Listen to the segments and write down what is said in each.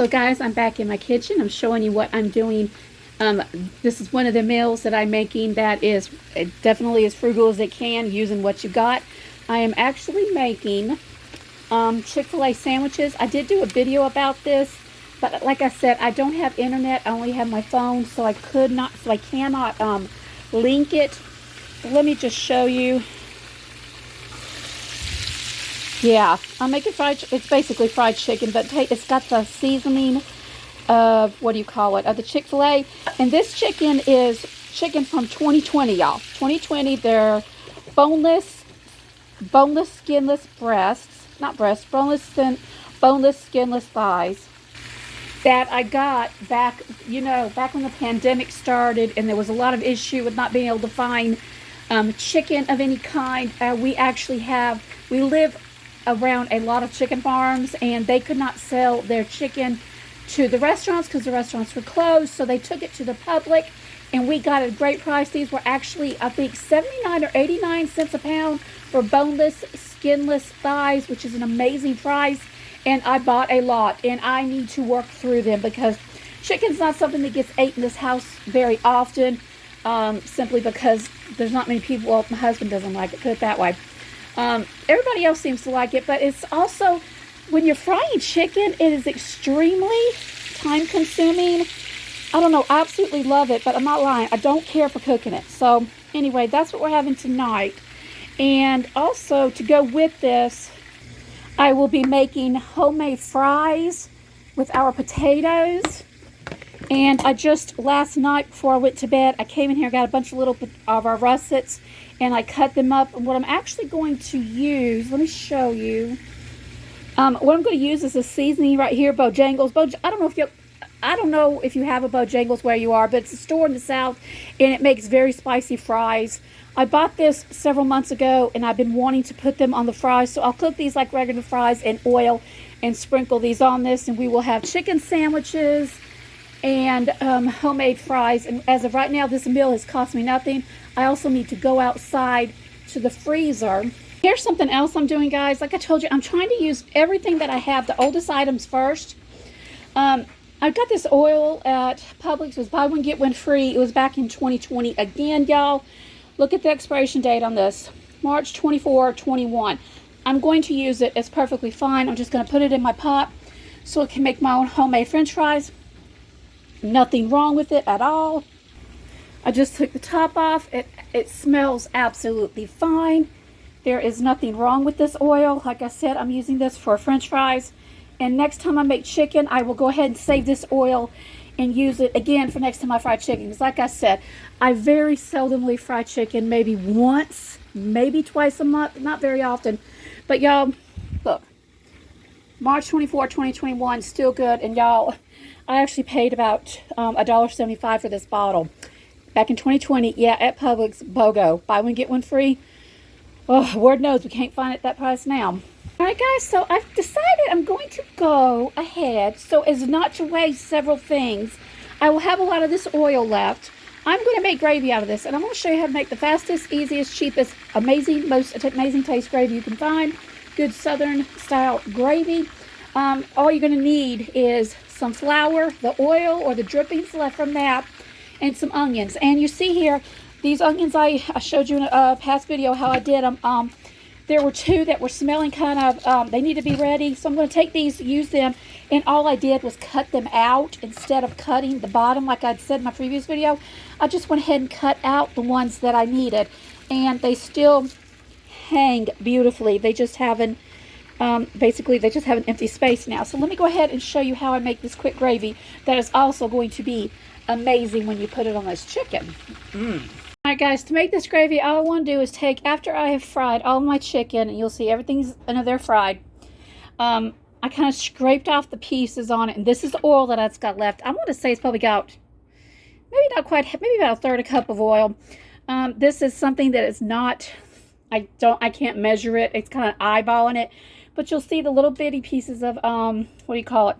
So guys, I'm back in my kitchen. I'm showing you what I'm doing. This is one of the meals that I'm making that is definitely as frugal as it can, using what you got. I am actually making Chick-fil-A sandwiches. I did do a video about this, but like I said, I don't have internet. I only have my phone, so I cannot link it. But let me just show you. Yeah, I'm making it's basically fried chicken, but it's got the seasoning of, what do you call it, of the Chick-fil-A. And this chicken is chicken from 2020, y'all. 2020, they're boneless, skinless breasts, boneless, skinless thighs that I got back when the pandemic started and there was a lot of issue with not being able to find chicken of any kind. We live around a lot of chicken farms, and they could not sell their chicken to the restaurants because the restaurants were closed, so they took it to the public, and we got a great price. These were actually, I think, 79 or 89 cents a pound for boneless, skinless thighs, which is an amazing price. And I bought a lot, and I need to work through them because chicken's not something that gets ate in this house very often, simply because there's not many people. Well, my husband doesn't like it, put it that way. Everybody else seems to like it, but it's also, when you're frying chicken, it is extremely time consuming. I don't know, I absolutely love it, but I'm not lying, I don't care for cooking it. So anyway, that's what we're having tonight. And also, to go with this, I will be making homemade fries with our potatoes. And I just, last night before I went to bed, I came in here, got a bunch of our russets, and I cut them up. And what I'm actually going to use, let me show you. What I'm going to use is a seasoning right here, Bojangles. I don't know if you have a Bojangles where you are, but it's a store in the South, and it makes very spicy fries. I bought this several months ago, and I've been wanting to put them on the fries, so I'll cook these like regular fries in oil and sprinkle these on this, and we will have chicken sandwiches and homemade fries. And as of right now, this meal has cost me nothing. I also need to go outside to the freezer. Here's something else I'm doing, guys. Like I told you, I'm trying to use everything that I have, the oldest items first. I got this oil at Publix. It was buy one, get one free. It was back in 2020. Again, y'all, look at the expiration date on this. March 24, 21. I'm going to use it. It's perfectly fine. I'm just going to put it in my pot so I can make my own homemade French fries. Nothing wrong with it at all. I just took the top off. It smells absolutely fine. There is nothing wrong with this oil. Like I said, I'm using this for French fries. And next time I make chicken, I will go ahead and save this oil and use it again for next time I fry chicken. Because like I said, I very seldomly fry chicken, maybe once, maybe twice a month, not very often. But y'all, look, March 24, 2021, still good. And y'all, I actually paid about $1.75 for this bottle. Back in 2020, yeah, at Publix, BOGO. Buy one, get one free. Oh, Lord knows we can't find it at that price now. Alright guys, so I've decided I'm going to go ahead so as not to waste several things. I will have a lot of this oil left. I'm going to make gravy out of this, and I'm going to show you how to make the fastest, easiest, cheapest, most amazing taste gravy you can find. Good Southern style gravy. All you're going to need is some flour, the oil or the drippings left from that, and some onions. And you see here, these onions, I showed you in a past video how I did them. There were two that were smelling kind of, they need to be ready. So I'm going to take these, use them, and all I did was cut them out instead of cutting the bottom like I'd said in my previous video. I just went ahead and cut out the ones that I needed, and they still hang beautifully. They just haven't, basically they just have an empty space now. So let me go ahead and show you how I make this quick gravy that is also going to be amazing when you put it on this chicken. Alright guys, to make this gravy, all I want to do is take, after I have fried all my chicken, and you'll see everything's under there fried, I kind of scraped off the pieces on it, and this is the oil that it's got left. I want to say it's probably got, maybe not quite, maybe about a third a cup of oil. This is something that is not, I can't measure it. It's kind of eyeballing it, but you'll see the little bitty pieces of, what do you call it?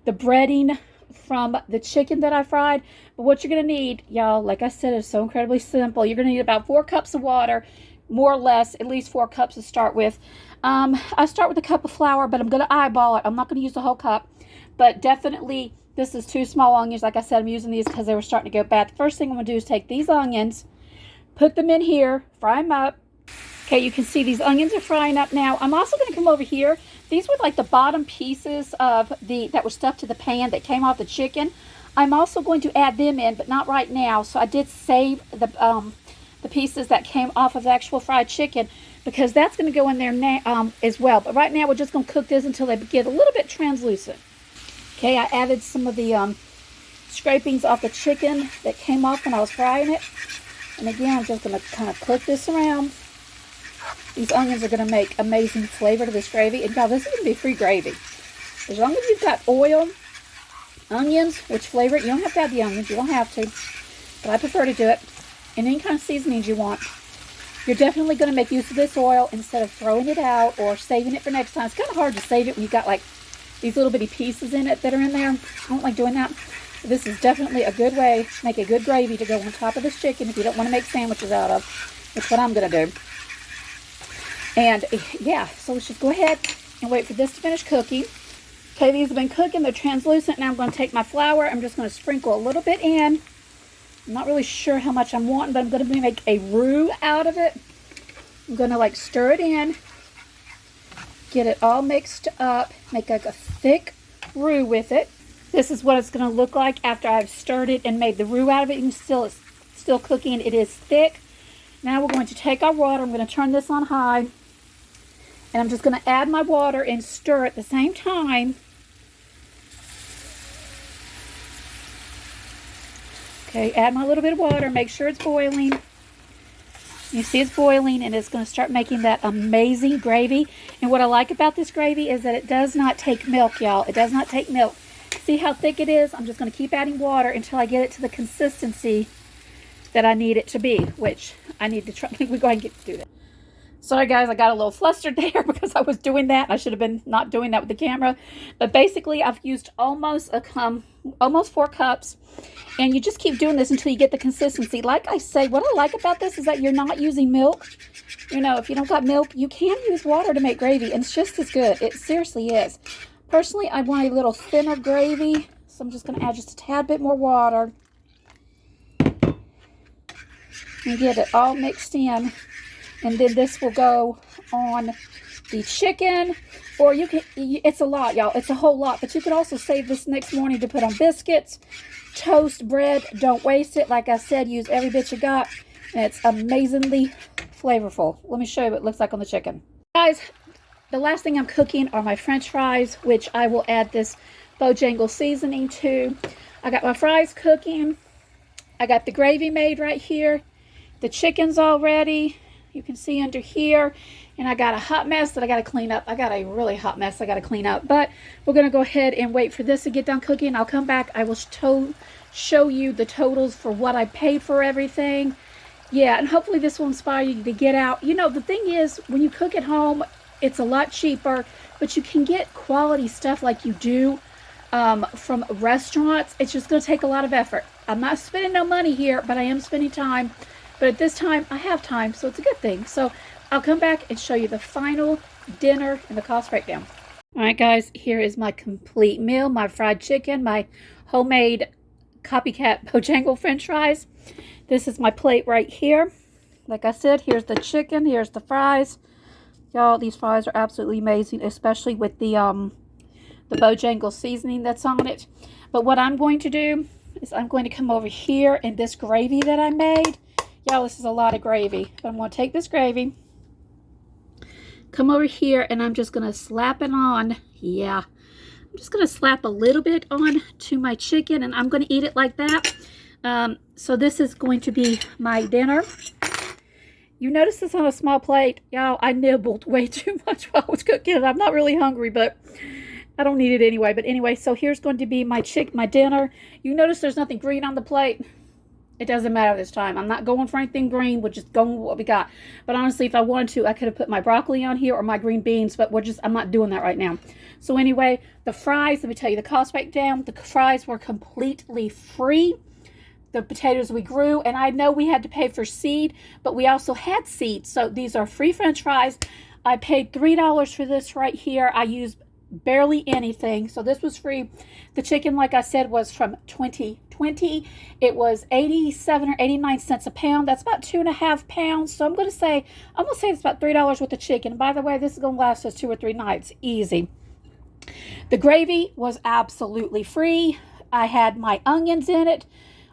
The breading from the chicken that I fried. But what you're going to need, y'all, like I said, is so incredibly simple. You're going to need about 4 cups of water, more or less, at least 4 cups to start with. I start with a cup of flour, but I'm going to eyeball it. I'm not going to use the whole cup. But definitely, this is 2 small onions. Like I said, I'm using these because they were starting to go bad. The first thing I'm going to do is take these onions, put them in here, fry them up. Okay, you can see these onions are frying up now. I'm also going to come over here. These were like the bottom pieces of that were stuck to the pan that came off the chicken. I'm also going to add them in, but not right now. So I did save the pieces that came off of the actual fried chicken, because that's going to go in there now as well. But right now we're just going to cook this until they get a little bit translucent. Okay, I added some of the scrapings off the chicken that came off when I was frying it. And again, I'm just going to kind of cook this around. These onions are going to make amazing flavor to this gravy. And y'all, this is going to be free gravy. As long as you've got oil, onions, which flavor it, you don't have to add the onions, you don't have to. But I prefer to do it. And any kind of seasonings you want. You're definitely going to make use of this oil instead of throwing it out or saving it for next time. It's kind of hard to save it when you've got like these little bitty pieces in it that are in there. I don't like doing that. But this is definitely a good way to make a good gravy to go on top of this chicken if you don't want to make sandwiches out of. That's what I'm going to do. And yeah, so let's just go ahead and wait for this to finish cooking. Okay, these have been cooking. They're translucent. Now I'm going to take my flour. I'm just going to sprinkle a little bit in. I'm not really sure how much I'm wanting, but I'm going to make a roux out of it. I'm going to like stir it in, get it all mixed up, make like a thick roux with it. This is what it's going to look like after I've stirred it and made the roux out of it. You can it's still cooking. It is thick. Now we're going to take our water. I'm going to turn this on high. And I'm just going to add my water and stir at the same time. Okay, add my little bit of water. Make sure it's boiling. You see it's boiling, and it's going to start making that amazing gravy. And what I like about this gravy is that it does not take milk, y'all. It does not take milk. See how thick it is? I'm just going to keep adding water until I get it to the consistency that I need it to be, which I need to try. We're going to do that. Sorry guys, I got a little flustered there because I was doing that. I should have been not doing that with the camera. But basically, I've used almost 4 cups. And you just keep doing this until you get the consistency. Like I say, what I like about this is that you're not using milk. You know, if you don't got milk, you can use water to make gravy. And it's just as good. It seriously is. Personally, I want a little thinner gravy. So I'm just going to add just a tad bit more water. And get it all mixed in. And then this will go on the chicken, or you can, it's a lot, y'all. It's a whole lot, but you could also save this next morning to put on biscuits, toast, bread. Don't waste it. Like I said, use every bit you got, and it's amazingly flavorful. Let me show you what it looks like on the chicken. Guys, the last thing I'm cooking are my French fries, which I will add this Bojangles seasoning to. I got my fries cooking. I got the gravy made right here. The chicken's all ready. You can see under here, and I got a hot mess that I got to clean up. I got a really hot mess I got to clean up, but we're going to go ahead and wait for this to get done cooking. I'll come back. I will show you the totals for what I paid for everything. Yeah, and hopefully this will inspire you to get out. You know, the thing is, when you cook at home, it's a lot cheaper, but you can get quality stuff like you do from restaurants. It's just going to take a lot of effort. I'm not spending no money here, but I am spending time. But at this time, I have time, so it's a good thing. So I'll come back and show you the final dinner and the cost breakdown. All right, guys, here is my complete meal. My fried chicken, my homemade copycat Bojangles French fries. This is my plate right here. Like I said, here's the chicken, here's the fries. Y'all, these fries are absolutely amazing, especially with the Bojangles seasoning that's on it. But what I'm going to do is I'm going to come over here in this gravy that I made. Y'all, this is a lot of gravy. But I'm going to take this gravy, come over here, and I'm just going to slap it on. Yeah. I'm just going to slap a little bit on to my chicken, and I'm going to eat it like that. So this is going to be my dinner. You notice this on a small plate. Y'all, I nibbled way too much while I was cooking it. I'm not really hungry, but I don't need it anyway. But anyway, so here's going to be my dinner. You notice there's nothing green on the plate. It doesn't matter this time. I'm not going for anything green. We're just going with what we got. But honestly, if I wanted to, I could have put my broccoli on here or my green beans. But I'm not doing that right now. So anyway, the fries, let me tell you the cost breakdown. The fries were completely free. The potatoes we grew. And I know we had to pay for seed, but we also had seed. So these are free French fries. I paid $3 for this right here. I used barely anything. So this was free. The chicken, like I said, was from 2020. It was 87 or 89 cents a pound. That's about 2.5 pounds. So I'm going to say it's about $3 worth of chicken. By the way, this is going to last us 2 or 3 nights. Easy. The gravy was absolutely free. I had my onions in it,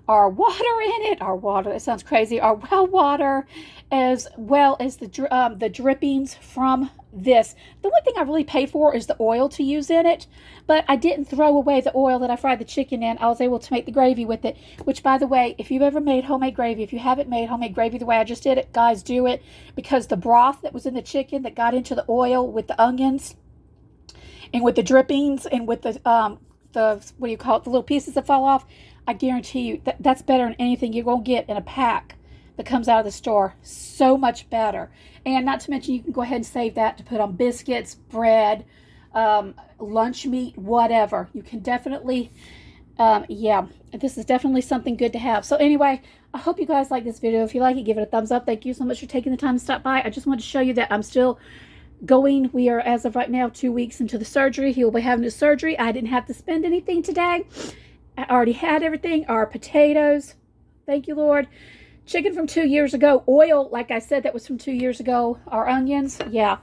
our water in it, it sounds crazy, our well water, as well as the drippings from this. The one thing I really paid for is the oil to use in it, but I didn't throw away the oil that I fried the chicken in. I was able to make the gravy with it, which, by the way, if you've ever made homemade gravy, if you haven't made homemade gravy the way I just did it, guys, do it, because the broth that was in the chicken that got into the oil with the onions and with the drippings and with the what do you call it, the little pieces that fall off, I guarantee you that's better than anything you're going to get in a pack that comes out of the store. So much better. And not to mention, you can go ahead and save that to put on biscuits, bread, lunch meat, whatever. You can definitely, yeah, this is definitely something good to have. So anyway, I hope you guys like this video. If you like it, give it a thumbs up. Thank you so much for taking the time to stop by. I just wanted to show you that I'm still going. We are, as of right now, 2 weeks into the surgery. He will be having his surgery. I didn't have to spend anything today. I already had everything. Our potatoes, thank you, Lord. Chicken from 2 years ago. Oil, like I said, that was from 2 years ago. Our onions, yeah.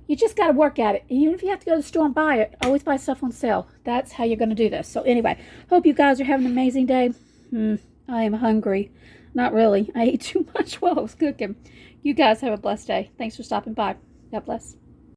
You just got to work at it. Even if you have to go to the store and buy it, always buy stuff on sale. That's how you're going to do this. So anyway, hope you guys are having an amazing day. I am hungry. Not really. I ate too much while I was cooking. You guys have a blessed day. Thanks for stopping by. God bless.